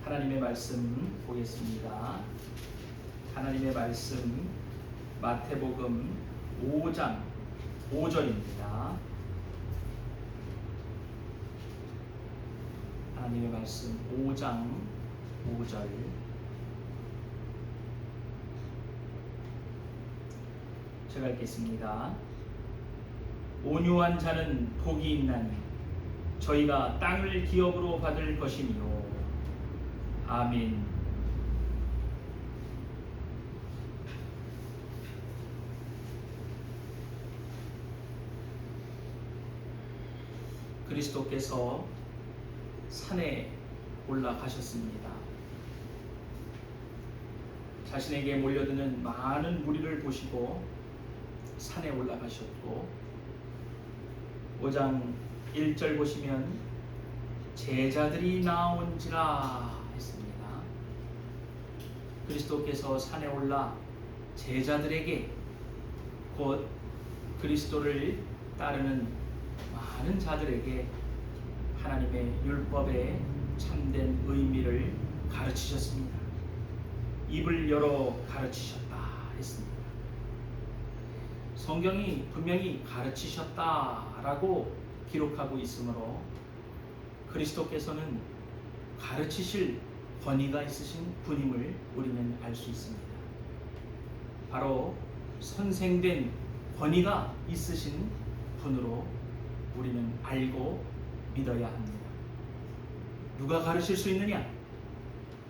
하나님의 말씀 보겠습니다. 하나님의 말씀 마태복음 5장 5절입니다. 하나님의 말씀 5장 5절. 제가 읽겠습니다. 온유한 자는 복이 있나니 저희가 땅을 기업으로 받을 것이니요. 아멘. 그리스도께서 산에 올라가셨습니다. 자신에게 몰려드는 많은 무리를 보시고 산에 올라가셨고, 5장 1절 보시면 제자들이 나온지라 했습니다. 그리스도께서 산에 올라 제자들에게, 곧 그리스도를 따르는 많은 자들에게 하나님의 율법의 참된 의미를 가르치셨습니다. 입을 열어 가르치셨다 했습니다. 성경이 분명히 가르치셨다라고 기록하고 있으므로 그리스도께서는 가르치실 권위가 있으신 분임을 우리는 알 수 있습니다. 바로 선생된 권위가 있으신 분으로 우리는 알고 믿어야 합니다. 누가 가르칠 수 있느냐?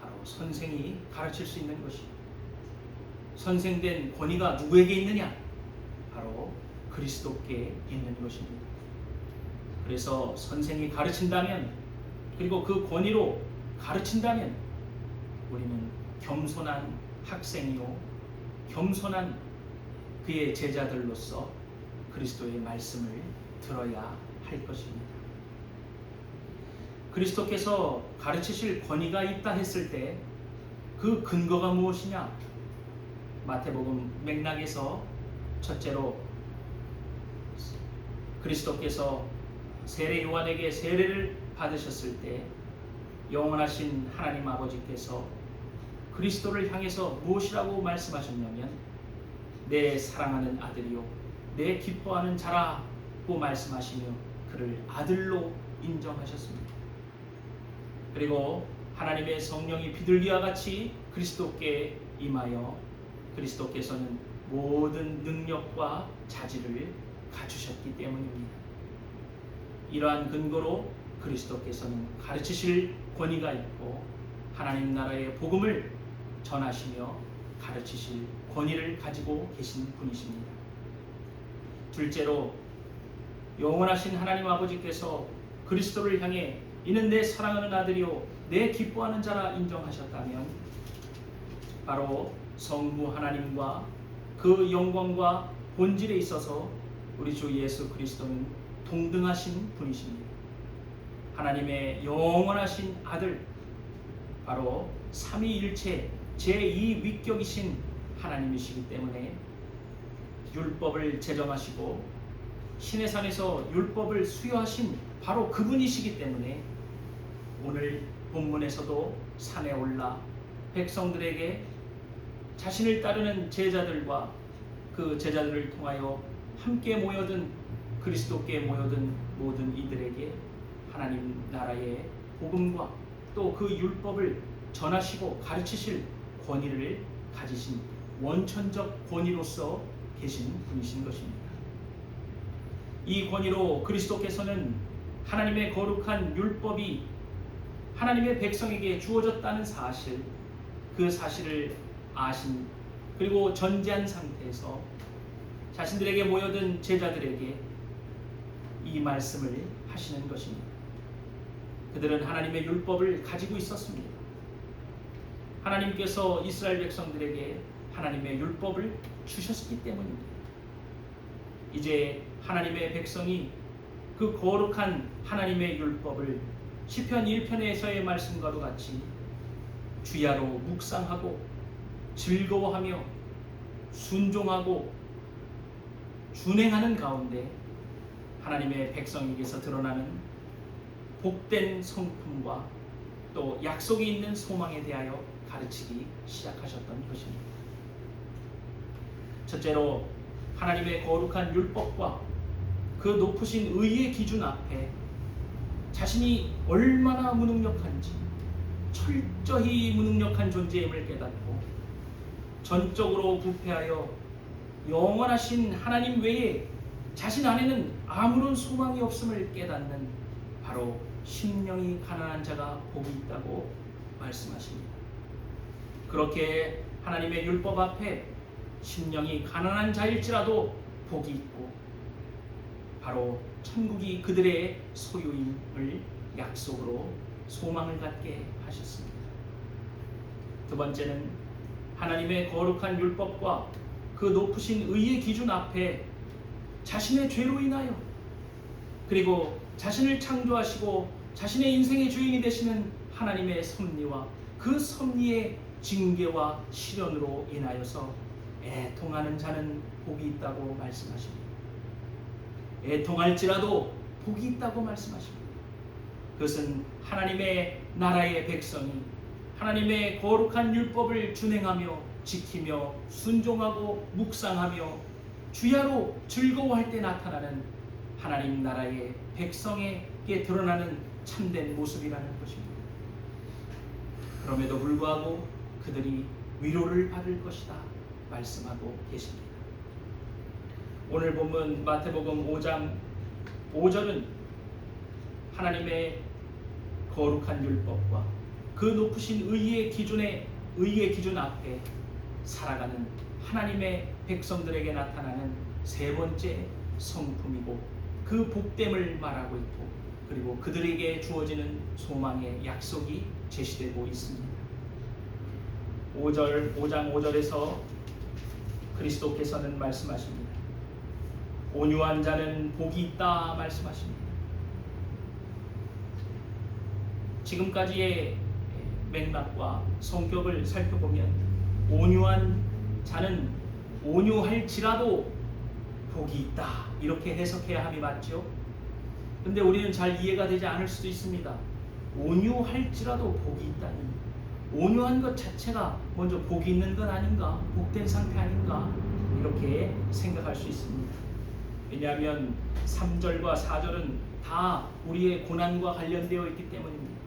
바로 선생이 가르칠 수 있는 것이요. 선생된 권위가 누구에게 있느냐? 바로 그리스도께 있는 것입니다. 그래서 선생이 가르친다면, 그리고 그 권위로 가르친다면 우리는 겸손한 학생이요, 겸손한 그의 제자들로서 그리스도의 말씀을 들어야 할 것입니다. 그리스도께서 가르치실 권위가 있다 했을 때 그 근거가 무엇이냐? 마태복음 맥락에서 첫째로 그리스도께서 세례 요한에게 세례를 받으셨을 때 영원하신 하나님 아버지께서 그리스도를 향해서 무엇이라고 말씀하셨냐면, 내 사랑하는 아들이요 내 기뻐하는 자라고 말씀하시며 그를 아들로 인정하셨습니다. 그리고 하나님의 성령이 비둘기와 같이 그리스도께 임하여 그리스도께서는 모든 능력과 자질을 갖추셨기 때문입니다. 이러한 근거로 그리스도께서는 가르치실 권위가 있고 하나님 나라의 복음을 전하시며 가르치실 권위를 가지고 계신 분이십니다. 둘째로, 영원하신 하나님 아버지께서 그리스도를 향해 이는 내 사랑하는 아들이요 내 기뻐하는 자라 인정하셨다면, 바로 성부 하나님과 그 영광과 본질에 있어서 우리 주 예수 그리스도는 동등하신 분이십니다. 하나님의 영원하신 아들, 바로 삼위일체 제2위격이신 하나님이시기 때문에 율법을 제정하시고 신의 산에서 율법을 수여하신 바로 그분이시기 때문에 오늘 본문에서도 산에 올라 백성들에게 자신을 따르는 제자들과 그 제자들을 통하여 함께 모여든 그리스도께 모여든 모든 이들에게 하나님 나라의 복음과 또 그 율법을 전하시고 가르치실 권위를 가지신 원천적 권위로서 계신 분이신 것입니다. 이 권위로 그리스도께서는 하나님의 거룩한 율법이 하나님의 백성에게 주어졌다는 사실, 그 사실을 아신, 그리고 전제한 상태에서 자신들에게 모여든 제자들에게 이 말씀을 하시는 것입니다. 그들은 하나님의 율법을 가지고 있었습니다. 하나님께서 이스라엘 백성들에게 하나님의 율법을 주셨기 때문입니다. 이제 하나님의 백성이 그 거룩한 하나님의 율법을 시편 1편에서의 말씀과도 같이 주야로 묵상하고 즐거워하며 순종하고 준행하는 가운데 하나님의 백성에게서 드러나는 복된 성품과 또 약속이 있는 소망에 대하여 가르치기 시작하셨던 것입니다. 첫째로 하나님의 거룩한 율법과 그 높으신 의의 기준 앞에 자신이 얼마나 무능력한지, 철저히 무능력한 존재임을 깨닫고 전적으로 부패하여 영원하신 하나님 외에 자신 안에는 아무런 소망이 없음을 깨닫는 바로 심령이 가난한 자가 복이 있다고 말씀하십니다. 그렇게 하나님의 율법 앞에 심령이 가난한 자일지라도 복이 있고 바로 천국이 그들의 소유임을 약속으로 소망을 갖게 하셨습니다. 두 번째는 하나님의 거룩한 율법과 그 높으신 의의 기준 앞에 자신의 죄로 인하여 그리고 자신을 창조하시고 자신의 인생의 주인이 되시는 하나님의 섭리와 그 섭리의 징계와 시련으로 인하여서 애통하는 자는 복이 있다고 말씀하십니다. 애통할지라도 복이 있다고 말씀하십니다. 그것은 하나님의 나라의 백성이 하나님의 거룩한 율법을 준행하며 지키며 순종하고 묵상하며 주야로 즐거워할 때 나타나는 하나님 나라의 백성에게 드러나는 참된 모습이라는 것입니다. 그럼에도 불구하고 그들이 위로를 받을 것이다 말씀하고 계십니다. 오늘 본문 마태복음 5장 5절은 하나님의 거룩한 율법과 그 높으신 의의 기준 앞에 살아가는 하나님의 백성들에게 나타나는 세 번째 성품이고 그 복됨을 말하고 있고 그리고 그들에게 주어지는 소망의 약속이 제시되고 있습니다. 5장 5절에서 그리스도께서는 말씀하십니다. 온유한 자는 복이 있다 말씀하십니다. 지금까지의 맥락과 성격을 살펴보면 온유한 자는 온유할지라도 복이 있다 이렇게 해석해야 함이 맞죠. 근데 우리는 잘 이해가 되지 않을 수도 있습니다. 온유할지라도 복이 있다니 온유한 것 자체가 먼저 복이 있는 건 아닌가, 복된 상태 아닌가 이렇게 생각할 수 있습니다. 왜냐하면 3절과 4절은 다 우리의 고난과 관련되어 있기 때문입니다.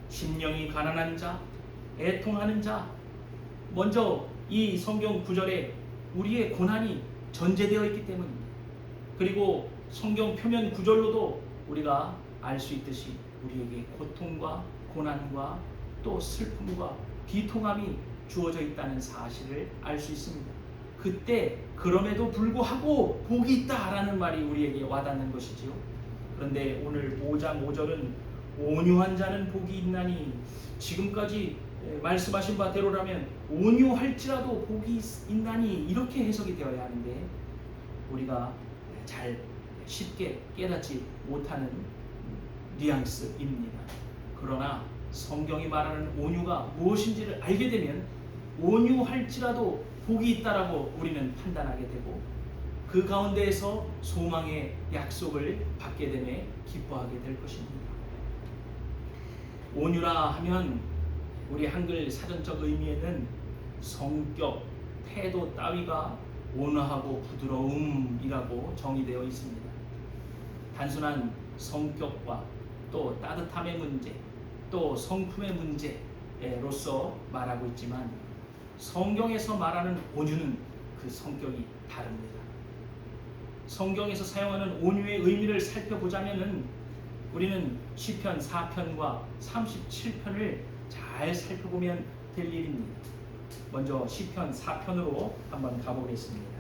심령이 가난한 자, 애통하는 자, 먼저 이 성경 구절에 우리의 고난이 전제되어 있기 때문입니다. 그리고 성경 표면 구절로도 우리가 알 수 있듯이 우리에게 고통과 고난과 또 슬픔과 비통함이 주어져 있다는 사실을 알 수 있습니다. 그때 그럼에도 불구하고 복이 있다라는 말이 우리에게 와닿는 것이지요. 그런데 오늘 5장 5절은 온유한 자는 복이 있나니 지금까지 말씀하신 바대로라면 온유할지라도 복이 있나니 이렇게 해석이 되어야 하는데 우리가 잘 쉽게 깨닫지 못하는 뉘앙스입니다. 그러나 성경이 말하는 온유가 무엇인지를 알게 되면 온유할지라도 복이 있다라고 우리는 판단하게 되고 그 가운데에서 소망의 약속을 받게 되매 기뻐하게 될 것입니다. 온유라 하면 우리 한글 사전적 의미에는 성격, 태도 따위가 온화하고 부드러움이라고 정의되어 있습니다. 단순한 성격과 또 따뜻함의 문제, 또 성품의 문제로서 말하고 있지만 성경에서 말하는 온유는 그 성격이 다릅니다. 성경에서 사용하는 온유의 의미를 살펴보자면은 우리는 시편 4편과 37편을 잘 살펴보면 될 일입니다. 먼저 시편 4편으로 한번 가보겠습니다.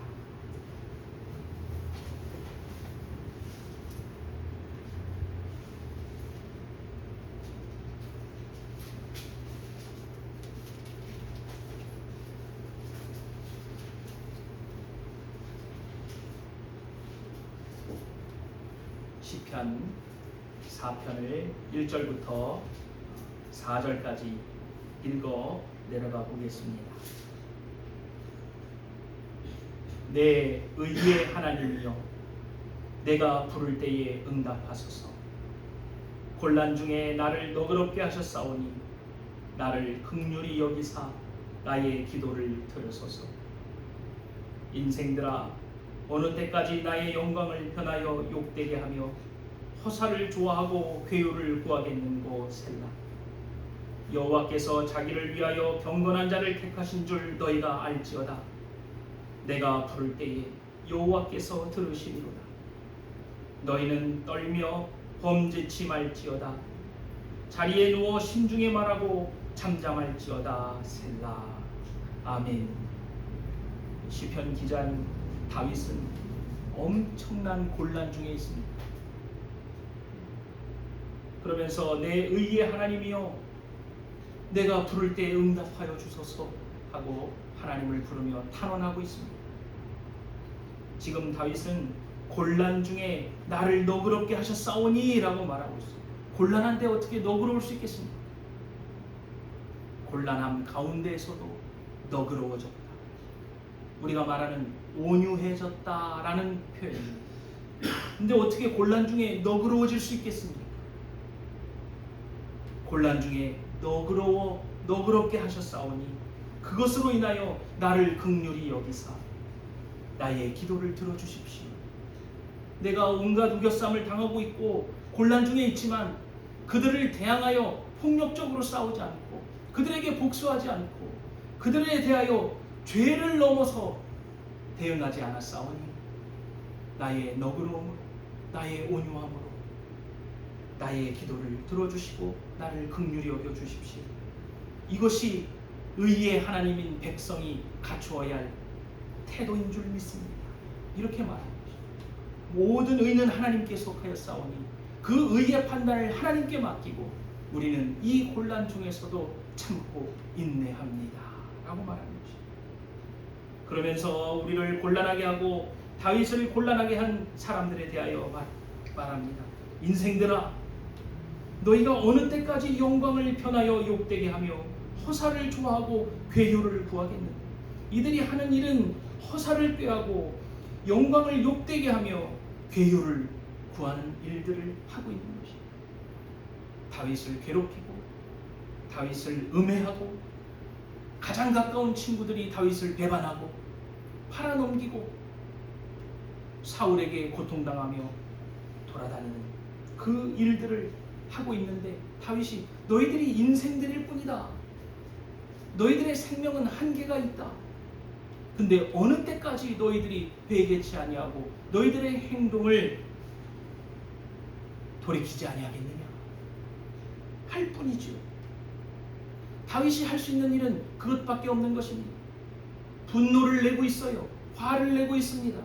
시편 4편을 1절부터 4절까지 읽어 내려가 보겠습니다. 내 의의 하나님이여 내가 부를 때에 응답하소서. 곤란 중에 나를 너그럽게 하셨사오니 나를 긍휼히 여기사 나의 기도를 들으소서. 인생들아, 어느 때까지 나의 영광을 변하여 욕되게 하며 허사를 좋아하고 괴유를 구하겠는고 셀라. 여호와께서 자기를 위하여 경건한 자를 택하신 줄 너희가 알지어다. 내가 부를 때에 여호와께서 들으시리로다. 너희는 떨며 범죄치 말지어다. 자리에 누워 심중에 말하고 잠잠할지어다. 셀라. 아멘. 시편 기자인 다윗은 엄청난 곤란 중에 있습니다. 그러면서 내 의의 하나님이여, 내가 부를 때 응답하여 주소서 하고 하나님을 부르며 탄원하고 있습니다. 지금 다윗은 곤란 중에 나를 너그럽게 하셨사오니 라고 말하고 있어요. 곤란한데 어떻게 너그러울 수 있겠습니까? 곤란함 가운데에서도 너그러워졌다. 우리가 말하는 온유해졌다라는 표현입니다. 근데 어떻게 곤란 중에 너그러워질 수 있겠습니까? 곤란 중에 너그럽게 하셨사오니 그것으로 인하여 나를 긍휼히 여기사 나의 기도를 들어주십시오. 내가 온갖 우겨쌈을 당하고 있고 곤란 중에 있지만 그들을 대항하여 폭력적으로 싸우지 않고 그들에게 복수하지 않고 그들에 대하여 죄를 넘어서 대응하지 않았사오니 나의 너그러움으로 나의 온유함으로 나의 기도를 들어주시고 나를 긍휼히 여겨주십시오. 이것이 의의 하나님인 백성이 갖추어야 할 태도인 줄 믿습니다. 이렇게 말합니다. 모든 의는 하나님께 속하였사오니 그 의의 판단을 하나님께 맡기고 우리는 이 곤란 중에서도 참고 인내합니다 라고 말하는 것입니다. 그러면서 우리를 곤란하게 하고 다윗을 곤란하게 한 사람들에 대하여 말합니다. 인생들아, 너희가 어느 때까지 영광을 편하여 욕되게 하며 허사를 좋아하고 괴유를 구하겠는가? 이들이 하는 일은 허사를 꾀하고 영광을 욕되게 하며 괴유를 구하는 일들을 하고 있는 것입니다. 다윗을 괴롭히고 다윗을 음해하고 가장 가까운 친구들이 다윗을 배반하고 팔아넘기고 사울에게 고통당하며 돌아다니는 그 일들을 하고 있는데 다윗이 너희들이 인생들일 뿐이다. 너희들의 생명은 한계가 있다. 근데 어느 때까지 너희들이 회개치 아니하고 너희들의 행동을 돌이키지 아니하겠느냐 할 뿐이죠. 다윗이 할 수 있는 일은 그것밖에 없는 것입니다. 분노를 내고 있어요. 화를 내고 있습니다.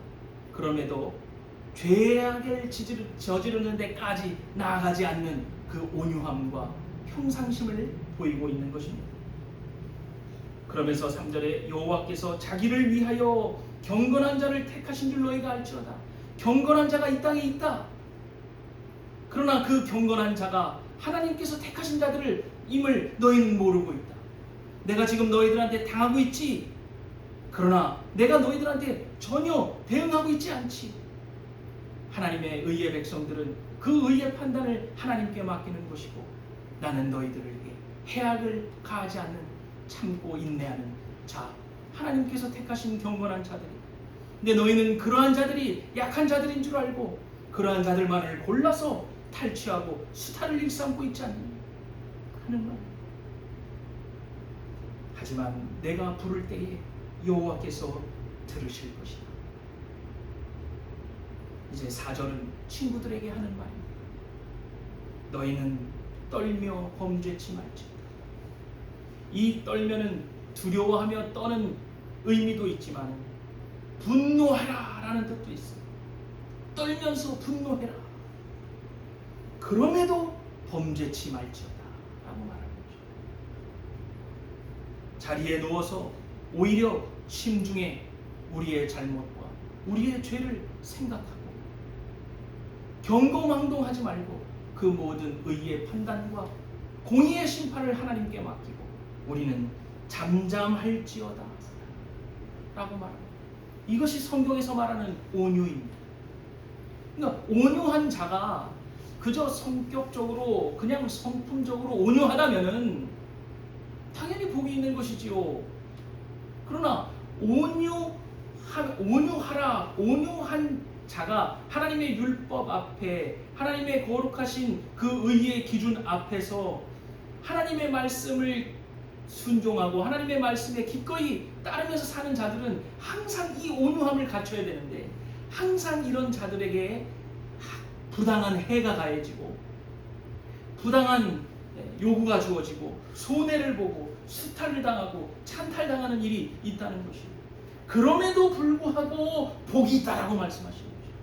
그럼에도 죄악을 저지르는 데까지 나아가지 않는 그 온유함과 평상심을 보이고 있는 것입니다. 그러면서 3절에 여호와께서 자기를 위하여 경건한 자를 택하신 줄 너희가 알지어다. 경건한 자가 이 땅에 있다. 그러나 그 경건한 자가 하나님께서 택하신 자들을 임을 너희는 모르고 있다. 내가 지금 너희들한테 당하고 있지. 그러나 내가 너희들한테 전혀 대응하고 있지 않지. 하나님의 의의 백성들은 그 의의 판단을 하나님께 맡기는 것이고 나는 너희들에게 해악을 가하지 않는 참고 인내하는 자, 하나님께서 택하신 경건한 자들이다. 근데 너희는 그러한 자들이 약한 자들인 줄 알고 그러한 자들만을 골라서 탈취하고 수탈을 일삼고 있지 않느냐 하는 말. 하지만 내가 부를 때에 여호와께서 들으실 것이다. 이제 4절은 친구들에게 하는 말입니다. 너희는 떨며 범죄치 말지어다. 이 떨면은 두려워하며 떠는 의미도 있지만 분노하라 라는 뜻도 있어요. 떨면서 분노해라. 그럼에도 범죄치 말지어다 라고 말하는 거죠. 자리에 누워서 오히려 심중에 우리의 잘못과 우리의 죄를 생각하고 경거망동하지 말고 그 모든 의의 판단과 공의의 심판을 하나님께 맡기고 우리는 잠잠할지어다 라고 말합니다. 이것이 성경에서 말하는 온유입니다. 그러니까 온유한 자가 그저 성격적으로 그냥 성품적으로 온유하다면은 당연히 복이 있는 것이지요. 그러나 온유하라, 온유한 자가 하나님의 율법 앞에, 하나님의 거룩하신 그 의의 기준 앞에서 하나님의 말씀을 순종하고 하나님의 말씀에 기꺼이 따르면서 사는 자들은 항상 이 온유함을 갖춰야 되는데, 항상 이런 자들에게 부당한 해가 가해지고 부당한 요구가 주어지고 손해를 보고 수탈을 당하고 찬탈당하는 일이 있다는 것입니다. 그럼에도 불구하고 복이 있다라고 말씀하시는 것입니다.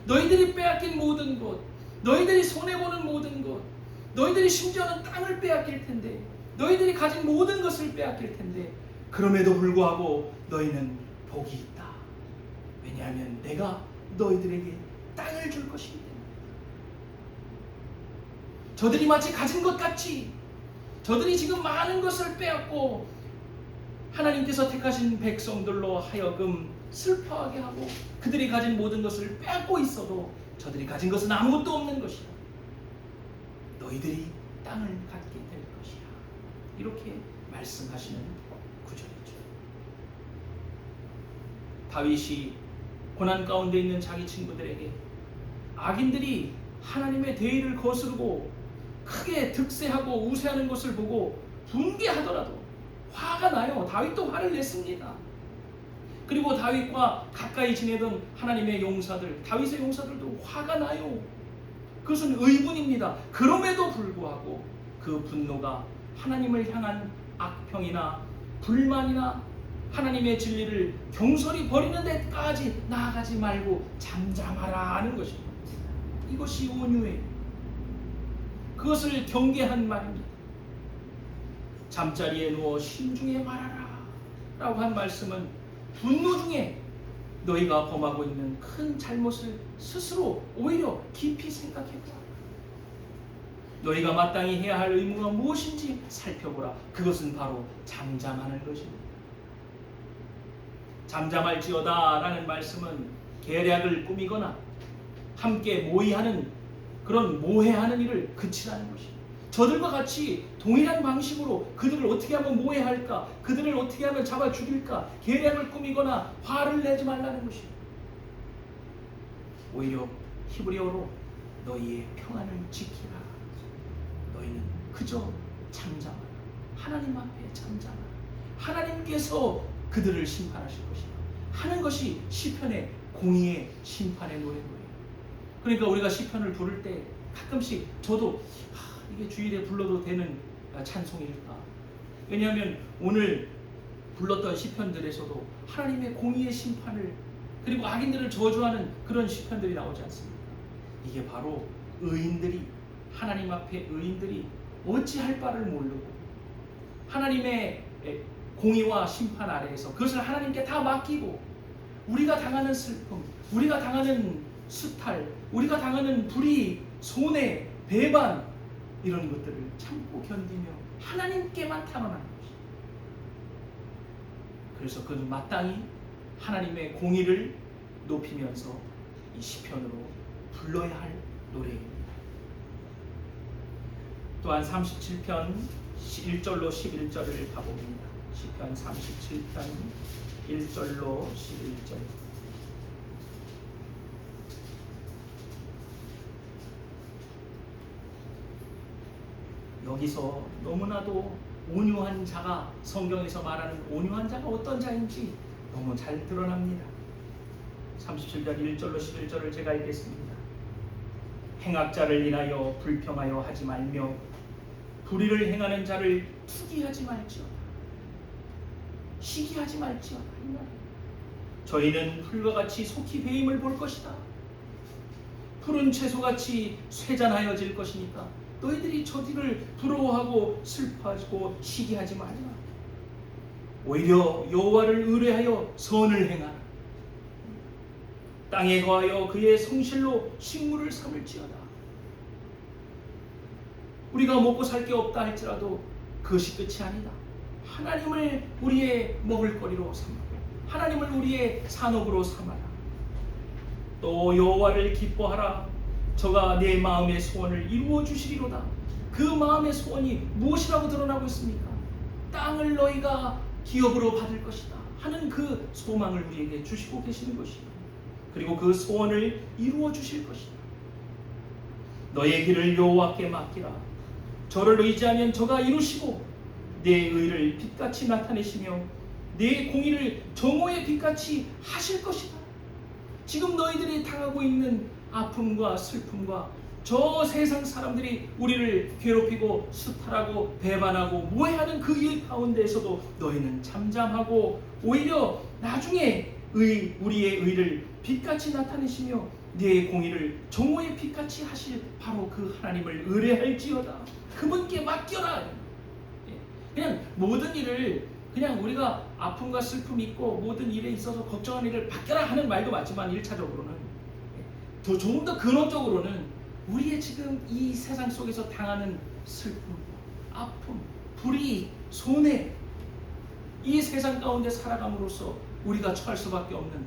너희들이 빼앗긴 모든 것, 너희들이 손해보는 모든 것, 너희들이 심지어는 땅을 빼앗길 텐데, 너희들이 가진 모든 것을 빼앗길 텐데, 그럼에도 불구하고 너희는 복이 있다. 왜냐하면 내가 너희들에게 땅을 줄 것이기 때문에. 저들이 마치 가진 것 같이, 저들이 지금 많은 것을 빼앗고 하나님께서 택하신 백성들로 하여금 슬퍼하게 하고 그들이 가진 모든 것을 빼앗고 있어도 저들이 가진 것은 아무것도 없는 것이야. 너희들이 땅을 갖게 될 것이야. 이렇게 말씀하시는 구절이죠. 다윗이 고난 가운데 있는 자기 친구들에게 악인들이 하나님의 대의를 거스르고 크게 득세하고 우세하는 것을 보고 분개하더라도 화가 나요. 다윗도 화를 냈습니다. 그리고 다윗과 가까이 지내던 하나님의 용사들, 다윗의 용사들도 화가 나요. 그것은 의분입니다. 그럼에도 불구하고 그 분노가 하나님을 향한 악평이나 불만이나 하나님의 진리를 경솔히 버리는 데까지 나아가지 말고 잠잠하라 하는 것입니다. 이것이 온유예요. 그것을 경계한 말입니다. 잠자리에 누워 심중에 말하라 라고 한 말씀은 분노 중에 너희가 범하고 있는 큰 잘못을 스스로 오히려 깊이 생각해보라. 너희가 마땅히 해야 할 의무가 무엇인지 살펴보라. 그것은 바로 잠잠하는 것입니다. 잠잠할지어다 라는 말씀은 계략을 꾸미거나 함께 모의하는 그런 모해하는 일을 그치라는 것입니다. 저들과 같이 동일한 방식으로 그들을 어떻게 하면 모해할까, 그들을 어떻게 하면 잡아 죽일까 계략을 꾸미거나 화를 내지 말라는 것입니다. 오히려 히브리어로 너희의 평안을 지키라. 너희는 그저 잠잠하라. 하나님 앞에 잠잠하라. 하나님께서 그들을 심판하실 것이다 하는 것이 시편의 공의의 심판의 노래인 거예요. 그러니까 우리가 시편을 부를 때 가끔씩 저도 이게 주일에 불러도 되는 찬송일까? 왜냐하면 오늘 불렀던 시편들에서도 하나님의 공의의 심판을, 그리고 악인들을 저주하는 그런 시편들이 나오지 않습니까? 이게 바로 의인들이, 하나님 앞에 의인들이 어찌할 바를 모르고 하나님의 공의와 심판 아래에서 그것을 하나님께 다 맡기고 우리가 당하는 슬픔, 우리가 당하는 수탈, 우리가 당하는 불의, 손해, 배반, 이런 것들을 참고 견디며 하나님께만 탄원하는 것입니다. 그래서 그는 마땅히 하나님의 공의를 높이면서 이 시편으로 불러야 할 노래입니다. 또한 37편 1절로 11절을 가봅니다. 시편 37편 1절로 11절. 여기서 너무나도 온유한 자가, 성경에서 말하는 온유한 자가 어떤 자인지 너무 잘 드러납니다. 37절 1절로 11절을 제가 읽겠습니다. 행악자를 인하여 불평하여 하지 말며 불의를 행하는 자를 투기하지 말지어다. 시기하지 말지어다. 저희는 풀과 같이 속히 배임을 볼 것이다. 푸른 채소같이 쇠잔하여질 것이니까 너희들이 저들을 부러워하고 슬퍼하고 시기하지 말라. 오히려 여호와를 의뢰하여 선을 행하라. 땅에 거하여 그의 성실로 식물을 삼을지어다. 우리가 먹고 살 게 없다 할지라도 그것이 끝이 아니다. 하나님을 우리의 먹을거리로 삼고 하나님을 우리의 산업으로 삼아라. 또 여호와를 기뻐하라. 저가 내 마음의 소원을 이루어 주시리로다. 그 마음의 소원이 무엇이라고 드러나고 있습니까? 땅을 너희가 기업으로 받을 것이다 하는 그 소망을 우리에게 주시고 계시는 것이다. 그리고 그 소원을 이루어 주실 것이다. 너의 길을 여호와께 맡기라. 저를 의지하면 저가 이루시고 내 의를 빛같이 나타내시며 내 공의를 정오의 빛같이 하실 것이다. 지금 너희들이 당하고 있는 아픔과 슬픔과 저 세상 사람들이 우리를 괴롭히고 수탈하고 배반하고 모해하는 그 일 가운데에서도 너희는 잠잠하고 오히려 나중에 우리의 의를 빛같이 나타내시며 네 공의를 정오의 빛같이 하실 바로 그 하나님을 의뢰할지어다. 그분께 맡겨라. 그냥 모든 일을 그냥 우리가 아픔과 슬픔이 있고 모든 일에 있어서 걱정하는 일을 맡겨라 하는 말도 맞지만 1차적으로는 조금 더 근원적으로는 우리의 지금 이 세상 속에서 당하는 슬픔, 아픔, 불이익, 손해, 이 세상 가운데 살아감으로써 우리가 처할 수밖에 없는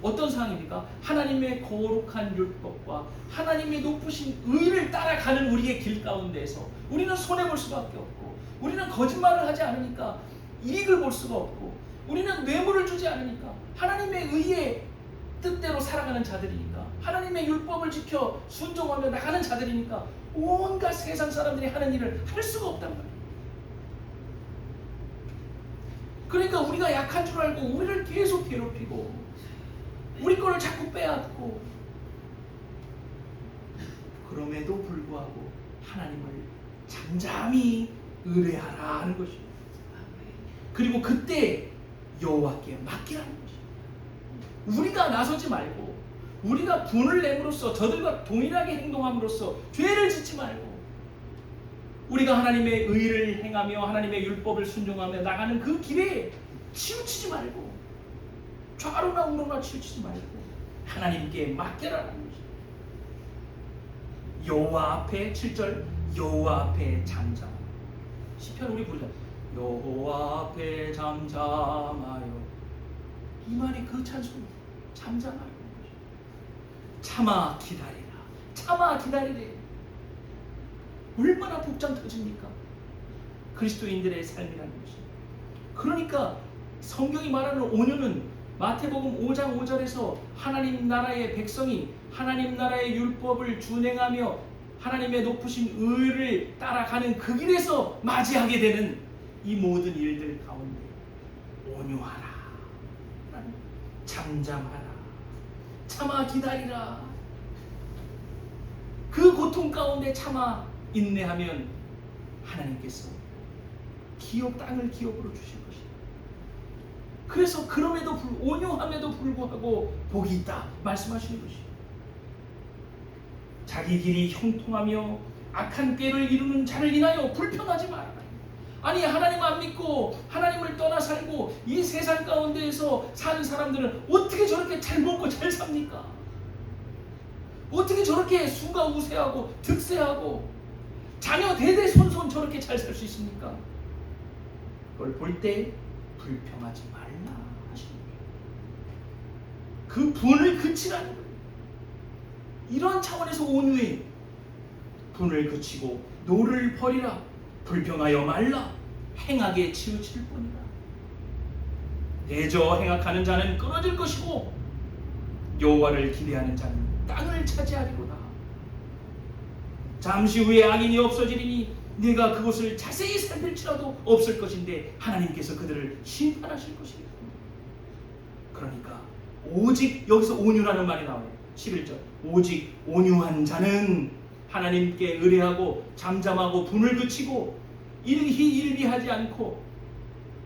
어떤 상황입니까? 하나님의 거룩한 율법과 하나님의 높으신 의를 따라가는 우리의 길 가운데에서 우리는 손해볼 수밖에 없고, 우리는 거짓말을 하지 않으니까 이익을 볼 수가 없고, 우리는 뇌물을 주지 않으니까 하나님의 의의 뜻대로 살아가는 자들이니까, 하나님의 율법을 지켜 순종하며 나가는 자들이니까 온갖 세상 사람들이 하는 일을 할 수가 없단 말이에요. 그러니까 우리가 약한 줄 알고 우리를 계속 괴롭히고 우리 거를 자꾸 빼앗고, 그럼에도 불구하고 하나님을 잠잠히 의뢰하라 하는 것입니다. 그리고 그때 여호와께 맡기라는 것입니다. 우리가 나서지 말고 우리가 분을 내므로써 저들과 동일하게 행동함으로써 죄를 짓지 말고 우리가 하나님의 의를 행하며 하나님의 율법을 순종하며 나가는 그 길에 치우치지 말고 좌로나 우로나 치우치지 말고 하나님께 맡겨라는 것입니다. 여호와 앞에 7절 여호와 앞에 잠잠. 시편 우리 부르자. 여호와 앞에 잠잠하여. 이 말이 그 찬송입니다. 잠잠하여. 참아 기다리라. 참아 기다리래. 얼마나 복장 터집니까? 그리스도인들의 삶이라는 것이. 그러니까 성경이 말하는 온유는 마태복음 5장 5절에서 하나님 나라의 백성이 하나님 나라의 율법을 준행하며 하나님의 높으신 의를 따라가는 그 길에서 맞이하게 되는 이 모든 일들 가운데 온유하라, 잠잠하라, 참아 기다리라. 그 고통 가운데 참아 인내하면 하나님께서 땅을 기업으로 주실 것이다. 그래서 그럼에도 온유함에도 불구하고 복이 있다 말씀하시는 것이다. 자기 길이 형통하며 악한 꾀를 이루는 자를 인하여 불평하지 말아라. 아니 하나님 안 믿고 하나님을 떠나 살고 이 세상 가운데에서 사는 사람들은 어떻게 저렇게 잘 먹고 잘 삽니까? 어떻게 저렇게 수가우세하고 득세하고 자녀 대대손손 저렇게 잘 살 수 있습니까? 그걸 볼 때 불평하지 말라 하시는 거예요. 그 분을 그치라는 거예요. 이런 차원에서 온유해. 분을 그치고 노를 버리라. 불평하여 말라. 행악에 치우칠 뿐이라. 대저 행악하는 자는 끊어질 것이고 여호와를 기대하는 자는 땅을 차지하리로다. 잠시 후에 악인이 없어지리니 네가 그곳을 자세히 살필지라도 없을 것인데 하나님께서 그들을 심판하실 것이다. 그러니까 오직 여기서 온유라는 말이 나와요. 11절 오직 온유한 자는 하나님께 의뢰하고 잠잠하고 분을 그치고 일희일비하지 않고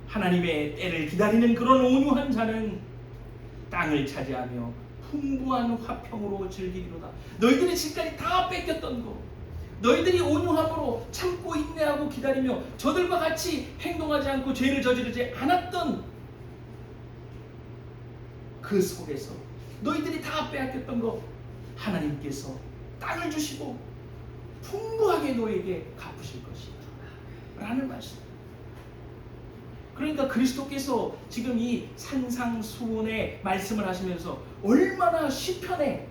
하나님의 때를 기다리는 그런 온유한 자는 땅을 차지하며 풍부한 화평으로 즐기리로다. 너희들이 지금까지 다 뺏겼던 거, 너희들이 온유함으로 참고 인내하고 기다리며 저들과 같이 행동하지 않고 죄를 저지르지 않았던 그 속에서 너희들이 다 빼앗겼던 거 하나님께서 땅을 주시고 풍부하게 너에게 갚으실 것이다 라는 말씀. 그러니까 그리스도께서 지금 이 산상수훈의 말씀을 하시면서 얼마나 시편에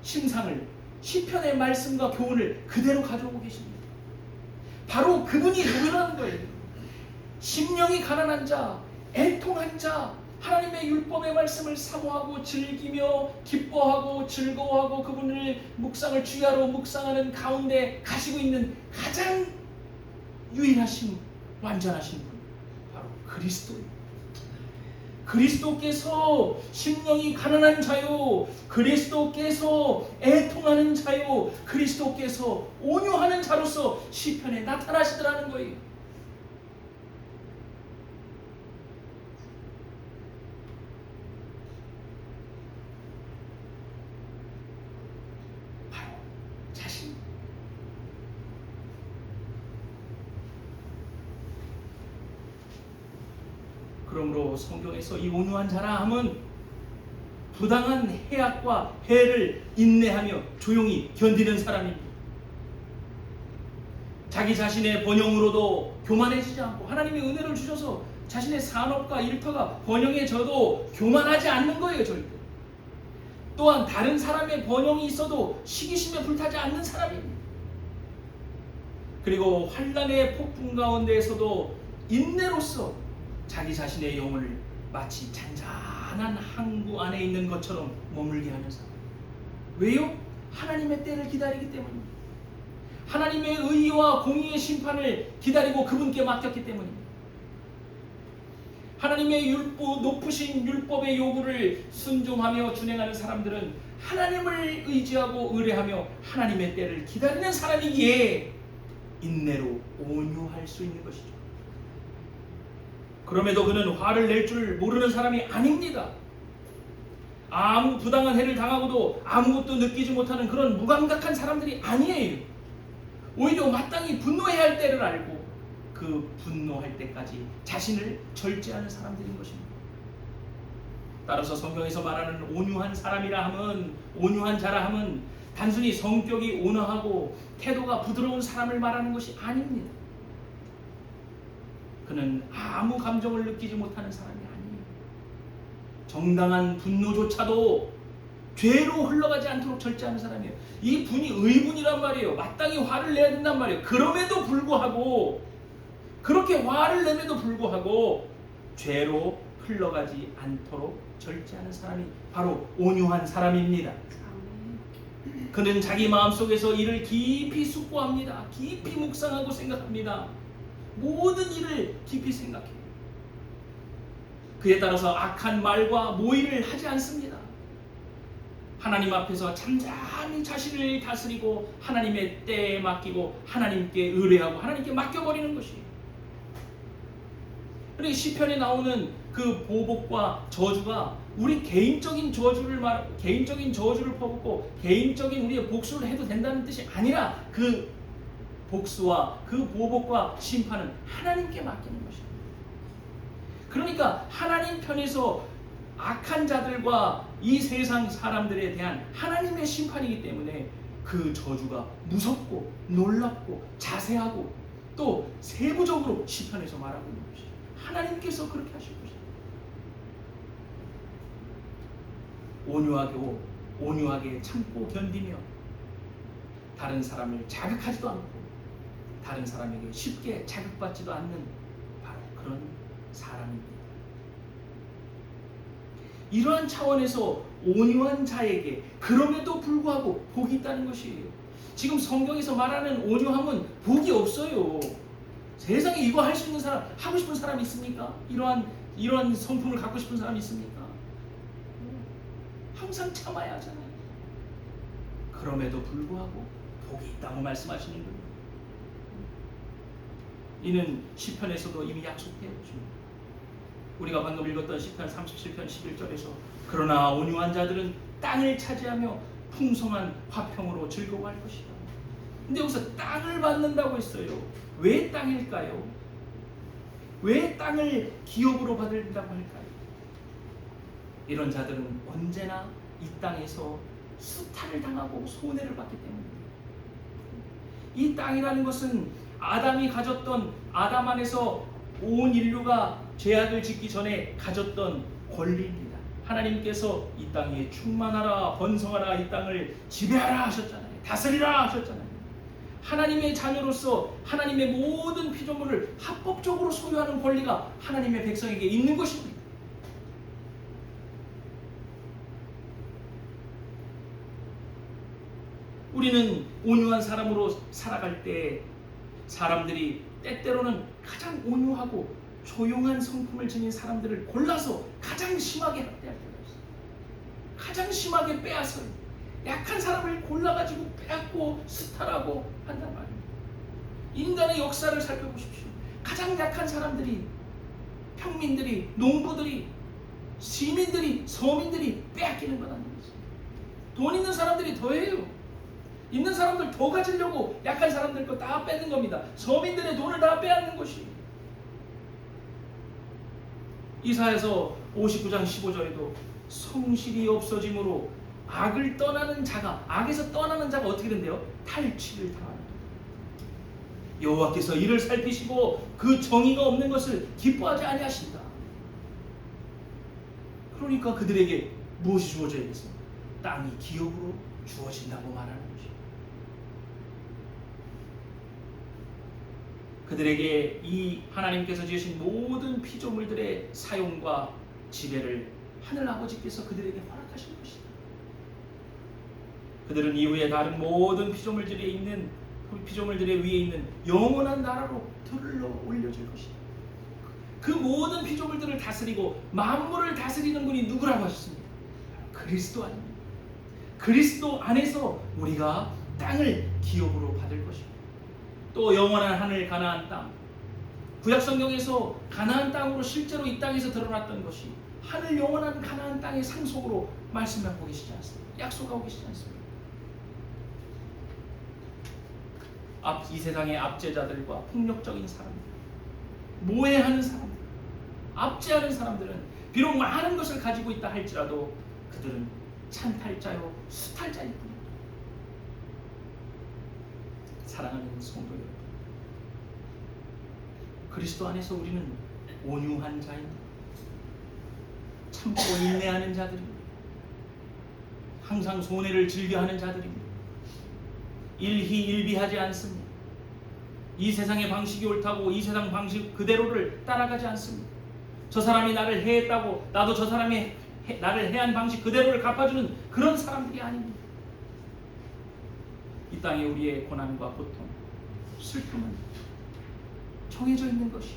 심상을, 시편의 말씀과 교훈을 그대로 가져오고 계십니다. 바로 그분이 누구라는 거예요. 심령이 가난한 자, 애통한 자, 하나님의 율법의 말씀을 사모하고 즐기며 기뻐하고 즐거워하고 그분을 묵상을 주야로 묵상하는 가운데 가시고 있는 가장 유일하신 완전하신 분, 바로 그리스도입니다. 그리스도께서 심령이 가난한 자요, 그리스도께서 애통하는 자요, 그리스도께서 온유하는 자로서 시편에 나타나시더라는 거예요. 바로 자신. 그러므로 성경에서 이 온유한 자라 함은 부당한 해악과 해를 인내하며 조용히 견디는 사람입니다. 자기 자신의 번영으로도 교만해지지 않고 하나님의 은혜를 주셔서 자신의 산업과 일터가 번영해져도 교만하지 않는 거예요. 절대. 또한 다른 사람의 번영이 있어도 시기심에 불타지 않는 사람입니다. 그리고 환난의 폭풍 가운데에서도 인내로서 자기 자신의 영혼을 마치 잔잔한 항구 안에 있는 것처럼 머물게 하는 사람. 왜요? 하나님의 때를 기다리기 때문입니다. 하나님의 의와 공의의 심판을 기다리고 그분께 맡겼기 때문입니다. 하나님의 높으신 율법의 요구를 순종하며 준행하는 사람들은 하나님을 의지하고 의뢰하며 하나님의 때를 기다리는 사람이기에 인내로 온유할 수 있는 것이죠. 그럼에도 그는 화를 낼 줄 모르는 사람이 아닙니다. 아무 부당한 해를 당하고도 아무것도 느끼지 못하는 그런 무감각한 사람들이 아니에요. 오히려 마땅히 분노해야 할 때를 알고 그 분노할 때까지 자신을 절제하는 사람들인 것입니다. 따라서 성경에서 말하는 온유한 사람이라 함은, 온유한 자라 함은 단순히 성격이 온화하고 태도가 부드러운 사람을 말하는 것이 아닙니다. 그는 아무 감정을 느끼지 못하는 사람이 아니에요. 정당한 분노조차도 죄로 흘러가지 않도록 절제하는 사람이에요. 이 분이 의분이란 말이에요. 마땅히 화를 내야 된단 말이에요. 그럼에도 불구하고, 그렇게 화를 내면도 불구하고 죄로 흘러가지 않도록 절제하는 사람이 바로 온유한 사람입니다. 그는 자기 마음속에서 이를 깊이 숙고합니다. 깊이 묵상하고 생각합니다. 모든 일을 깊이 생각해요. 그에 따라서 악한 말과 모의를 하지 않습니다. 하나님 앞에서 잠잠히 자신을 다스리고 하나님의 때에 맡기고 하나님께 의뢰하고 하나님께 맡겨버리는 것이에요. 그리고 시편에 나오는 그 보복과 저주가 우리 개인적인 저주를 퍼붓고 개인적인 우리의 복수를 해도 된다는 뜻이 아니라 그 복수와 그 보복과 심판은 하나님께 맡기는 것입니다. 그러니까 하나님 편에서 악한 자들과 이 세상 사람들에 대한 하나님의 심판이기 때문에 그 저주가 무섭고 놀랍고 자세하고 또 세부적으로 시편에서 말하고 있는 것이죠. 하나님께서 그렇게 하실 것입니다. 온유하게 참고 견디며 다른 사람을 자극하지도 않고 다른 사람에게 쉽게 자극받지도 않는 바로 그런 사람입니다. 이러한 차원에서 온유한 자에게 그럼에도 불구하고 복이 있다는 것이에요. 지금 성경에서 말하는 온유함은 복이 없어요. 세상에 이거 할 수 있는 사람, 하고 싶은 사람 있습니까? 이러한 성품을 갖고 싶은 사람 있습니까? 항상 참아야 하잖아요. 그럼에도 불구하고 복이 있다고 말씀하시는 거예요. 이는 시편에서도 이미 약속되어 있습니다. 우리가 방금 읽었던 시편 37편 11절에서 그러나 온유한 자들은 땅을 차지하며 풍성한 화평으로 즐거워할 것이다. 근데 여기서 땅을 받는다고 했어요. 왜 땅일까요? 왜 땅을 기업으로 받는다고 할까요? 이런 자들은 언제나 이 땅에서 수탈을 당하고 손해를 받기 때문입니다. 이 땅이라는 것은 아담이 가졌던, 아담 안에서 온 인류가 죄악을 짓기 전에 가졌던 권리입니다. 하나님께서 이 땅에 충만하라 번성하라 이 땅을 지배하라 하셨잖아요. 다스리라 하셨잖아요. 하나님의 자녀로서 하나님의 모든 피조물을 합법적으로 소유하는 권리가 하나님의 백성에게 있는 것입니다. 우리는 온유한 사람으로 살아갈 때 사람들이 때때로는 가장 온유하고 조용한 성품을 지닌 사람들을 골라서 가장 심하게 학대할 때가 있어요. 가장 심하게 빼앗아요. 약한 사람을 골라가지고 빼앗고 수탈하고 한단 말입니다. 인간의 역사를 살펴보십시오. 가장 약한 사람들이, 평민들이, 농부들이, 시민들이, 서민들이 빼앗기는 것 아니겠어요? 돈 있는 사람들이 더해요. 있는 사람들 더 가지려고 약한 사람들 거 다 뺏는 겁니다. 서민들의 돈을 다 빼앗는 것이. 이사야서 59장 15절에도 성실이 없어짐으로 악을 떠나는 자가, 악에서 떠나는 자가 어떻게 된대요? 탈취를 당하는 거예요. 여호와께서 이를 살피시고 그 정의가 없는 것을 기뻐하지 아니하신다. 그러니까 그들에게 무엇이 주어져야겠습니까? 땅이 기업으로 주어진다고 말하는 것이죠. 그들에게 이 하나님께서 지으신 모든 피조물들의 사용과 지배를 하늘 아버지께서 그들에게 허락하신 것이다. 그들은 이후에 다른 모든 피조물들에 위에 있는 영원한 나라로 들러 올려질 것이다. 그 모든 피조물들을 다스리고 만물을 다스리는 분이 누구라고 하셨습니까? 그리스도 아닙니까? 그리스도 안에서 우리가 땅을 기업으로 받을 것입니다. 또 영원한 하늘 가나안 땅, 구약성경에서 가나안 땅으로 실제로 이 땅에서 드러났던 것이 하늘 영원한 가나안 땅의 상속으로 말씀하고 계시지 않습니까? 약속하고 계시지 않습니까? 이 세상의 압제자들과 폭력적인 사람들, 모해하는 사람들, 압제하는 사람들은 비록 많은 것을 가지고 있다 할지라도 그들은 찬탈자요 수탈자일 뿐입니다. 사랑하는 성도 여러분, 그리스도 안에서 우리는 온유한 자입니다. 참고 인내하는 자들입니다. 항상 손해를 즐겨하는 자들입니다. 일희일비하지 않습니다. 이 세상의 방식이 옳다고 이 세상 방식 그대로를 따라가지 않습니다. 저 사람이 나를 해했다고 나도 저 사람이 나를 해한 방식 그대로를 갚아주는 그런 사람들이 아닙니다. 이 땅에 우리의 고난과 고통, 슬픔은 정해져 있는 것이,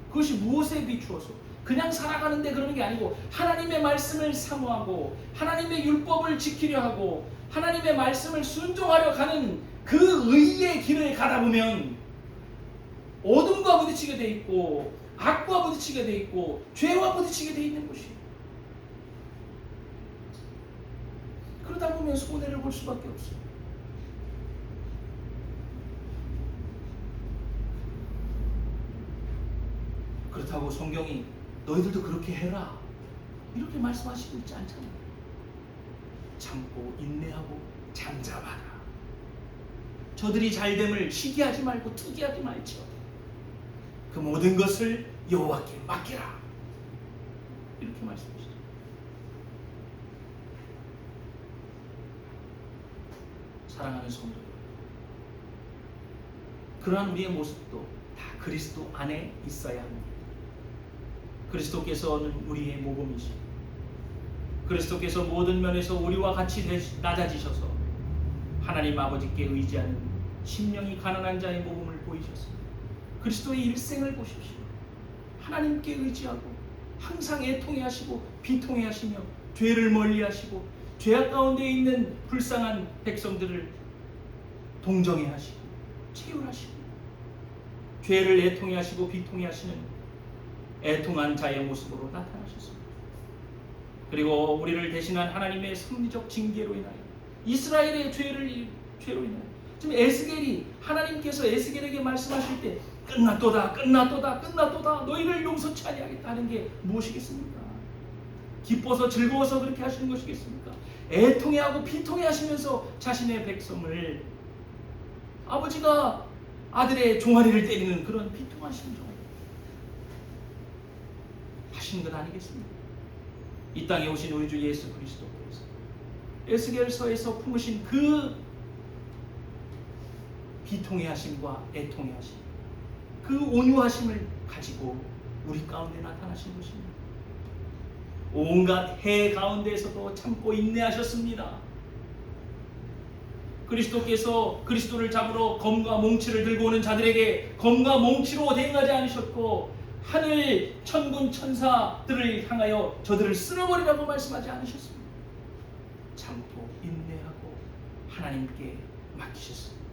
그것이 무엇에 비추어서 그냥 살아가는데 그러는 게 아니고 하나님의 말씀을 사모하고 하나님의 율법을 지키려 하고 하나님의 말씀을 순종하려 가는 그 의의 길을 가다 보면 어둠과 부딪히게 돼 있고 악과 부딪히게 돼 있고 죄와 부딪히게 돼 있는 것이. 그러다 보면 손해를 볼 수밖에 없어요. 그렇다고 성경이 너희들도 그렇게 해라 이렇게 말씀하시고 있지 않잖아요. 참고 인내하고 잠잠하라. 저들이 잘됨을 시기하지 말고 투기하지 말지어다. 그 모든 것을 여호와께 맡기라. 이렇게 말씀하시죠. 사랑하는 성도 여러분, 그러한 우리의 모습도 다 그리스도 안에 있어야 합니다. 그리스도께서는 우리의 모범이시고 그리스도께서 모든 면에서 우리와 같이 낮아지셔서 하나님 아버지께 의지하는 심령이 가난한 자의 모범을 보이셨습니다. 그리스도의 일생을 보십시오. 하나님께 의지하고 항상 애통해 하시고 비통해 하시며 죄를 멀리 하시고 죄악 가운데 있는 불쌍한 백성들을 동정해 하시고 채울하시고 죄를 애통해 하시고 비통해 하시는 애통한 자의 모습으로 나타나셨습니다. 그리고 우리를 대신한 하나님의 섭리적 징계로 인하여 이스라엘의 죄로 인하여 지금 에스겔이 하나님께서 에스겔에게 말씀하실 때 끝났도다 끝났도다 끝났도다 너희를 용서치 아니하겠다 하는 게 무엇이겠습니까? 기뻐서 즐거워서 그렇게 하시는 것이겠습니까? 애통해하고 비통해하시면서 자신의 백성을 아버지가 아들의 종아리를 때리는 그런 비통하신 종 하시는 것 아니겠습니까? 이 땅에 오신 우리 주 예수 그리스도께서 에스겔서에서 품으신 그 비통해 하심과 애통해 하심, 그 온유하심을 가지고 우리 가운데 나타나신 것입니다. 온갖 해 가운데에서도 참고 인내하셨습니다. 그리스도께서 그리스도를 잡으러 검과 몽치를 들고 오는 자들에게 검과 몽치로 대응하지 않으셨고, 하늘 천군 천사들을 향하여 저들을 쓸어버리라고 말씀하지 않으셨습니다. 참고 인내하고 하나님께 맡기셨습니다.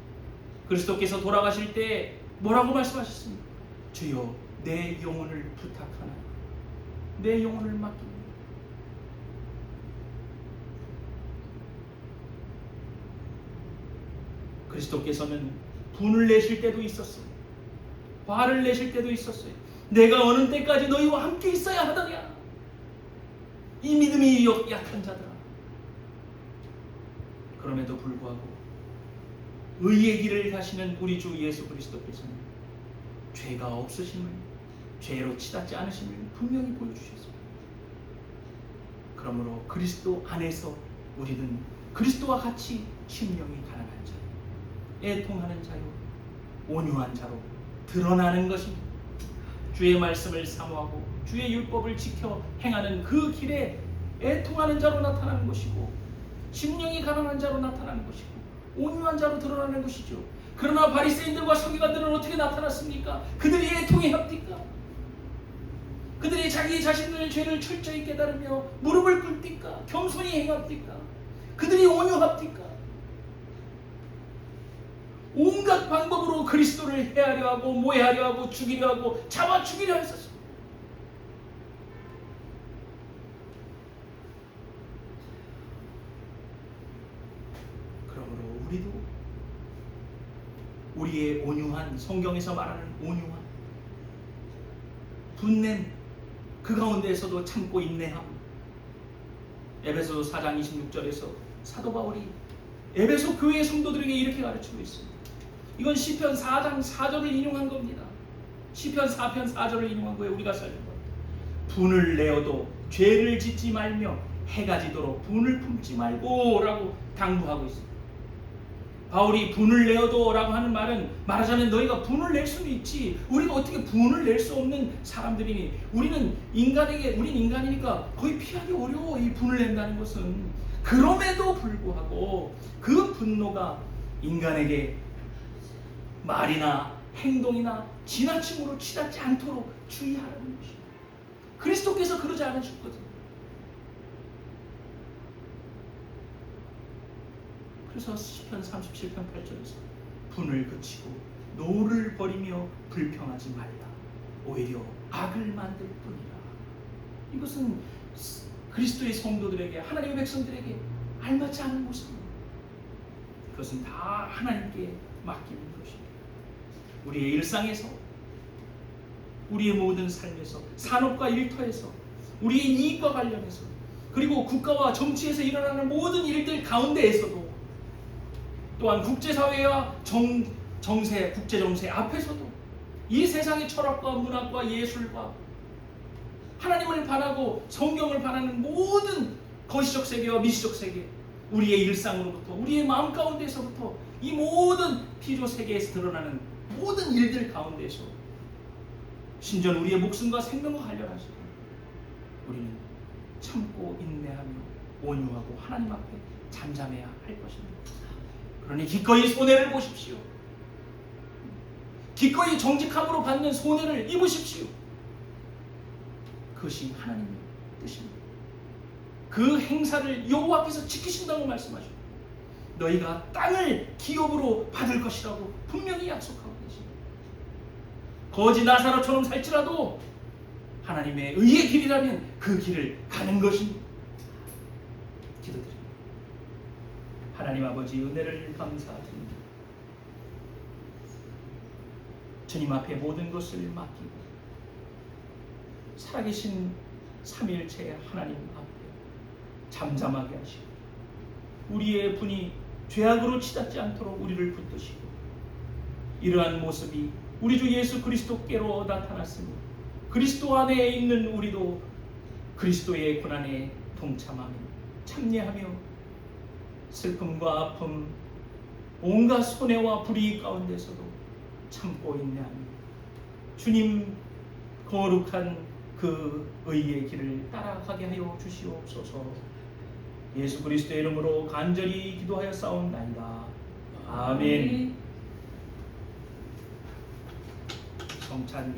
그리스도께서 돌아가실 때 뭐라고 말씀하셨습니까? 주여 내 영혼을 부탁하나, 내 영혼을 맡깁니다. 그리스도께서는 분을 내실 때도 있었어요. 화를 내실 때도 있었어요. 내가 어느 때까지 너희와 함께 있어야 하더냐, 이 믿음이 약한 자들아. 그럼에도 불구하고 의의 길을 가시는 우리 주 예수 그리스도께서는 죄가 없으심을, 죄로 치닫지 않으심을 분명히 보여주셨습니다. 그러므로 그리스도 안에서 우리는 그리스도와 같이 심령이 가난한 자요, 애통하는 자요, 온유한 자로 드러나는 것입니다. 주의 말씀을 사모하고 주의 율법을 지켜 행하는 그 길에 애통하는 자로 나타나는 것이고, 심령이 가난한 자로 나타나는 것이고, 온유한 자로 드러나는 것이죠. 그러나 바리새인들과 서기관들은 어떻게 나타났습니까? 그들이 애통해 합니까? 그들이 자기 자신의 죄를 철저히 깨달으며 무릎을 꿇습니까? 겸손히 행합니까? 그들이 온유합니까? 온갖 방법으로 그리스도를 해하려 하고 모해하려 하고 죽이려 하고 잡아 죽이려 했었습니다. 그러므로 우리도 우리의 온유한, 성경에서 말하는 온유한, 분냄, 그 가운데에서도 참고 인내함. 에베소 4장 26절에서 사도 바울이 에베소 교회의 성도들에게 이렇게 가르치고 있습니다. 이건 시편 4장 4절을 인용한 겁니다. 시편 4편 4절을 인용한 거예요. 우리가 살는 것. 분을 내어도 죄를 짓지 말며 해가 지도록 분을 품지 말고 라고 당부하고 있습니다. 바울이 분을 내어도 라고 하는 말은, 말하자면 너희가 분을 낼 수는 있지, 우리가 어떻게 분을 낼 수 없는 사람들이니, 우린 인간이니까 거의 피하기 어려워, 이 분을 낸다는 것은. 그럼에도 불구하고 그 분노가 인간에게 말이나 행동이나 지나침으로 치닫지 않도록 주의하라는 것입니다. 그리스도께서 그러지 않으셨거든요. 그래서 시편 37편 8절에서 분을 그치고 노를 버리며 불평하지 말라, 오히려 악을 만들 뿐이라. 이것은 그리스도의 성도들에게, 하나님의 백성들에게 알맞지 않은 모습입니다. 그것은 다 하나님께 맡기는 것입니다. 우리의 일상에서, 우리의 모든 삶에서, 산업과 일터에서, 우리의 이익과 관련해서, 그리고 국가와 정치에서 일어나는 모든 일들 가운데에서도, 또한 국제사회와 정세, 국제정세 앞에서도 이 세상의 철학과 문학과 예술과 하나님을 바라고 성경을 바라는 모든 거시적 세계와 미시적 세계, 우리의 일상으로부터, 우리의 마음 가운데서부터 이 모든 피조 세계에서 드러나는 모든 일들 가운데서 심지어 우리의 목숨과 생명과 관련하시고 우리는 참고 인내하며 온유하고 하나님 앞에 잠잠해야 할 것입니다. 그러니 기꺼이 손해를 보십시오. 기꺼이 정직함으로 받는 손해를 입으십시오. 그것이 하나님의 뜻입니다. 그 행사를 여호와께서 지키신다고 말씀하시고, 너희가 땅을 기업으로 받을 것이라고 분명히 약속하고 계십니다. 거지 나사로처럼 살지라도 하나님의 의의 길이라면 그 길을 가는 것입니다. 기도드립니다. 하나님 아버지, 은혜를 감사드립니다. 주님 앞에 모든 것을 맡기고 살아계신 삼위일체 하나님 앞에 잠잠하게 하시고, 우리의 분이 죄악으로 치닫지 않도록 우리를 붙드시고, 이러한 모습이 우리 주 예수 그리스도께로 나타났으니 그리스도 안에 있는 우리도 그리스도의 고난에 동참하며 참여하며 슬픔과 아픔, 온갖 손해와 불의 가운데서도 참고 인내하며 주님 거룩한 그 의의 길을 따라가게 하여 주시옵소서. 예수 그리스도의 이름으로 간절히 기도하여 싸움나이다. 아멘. 성찬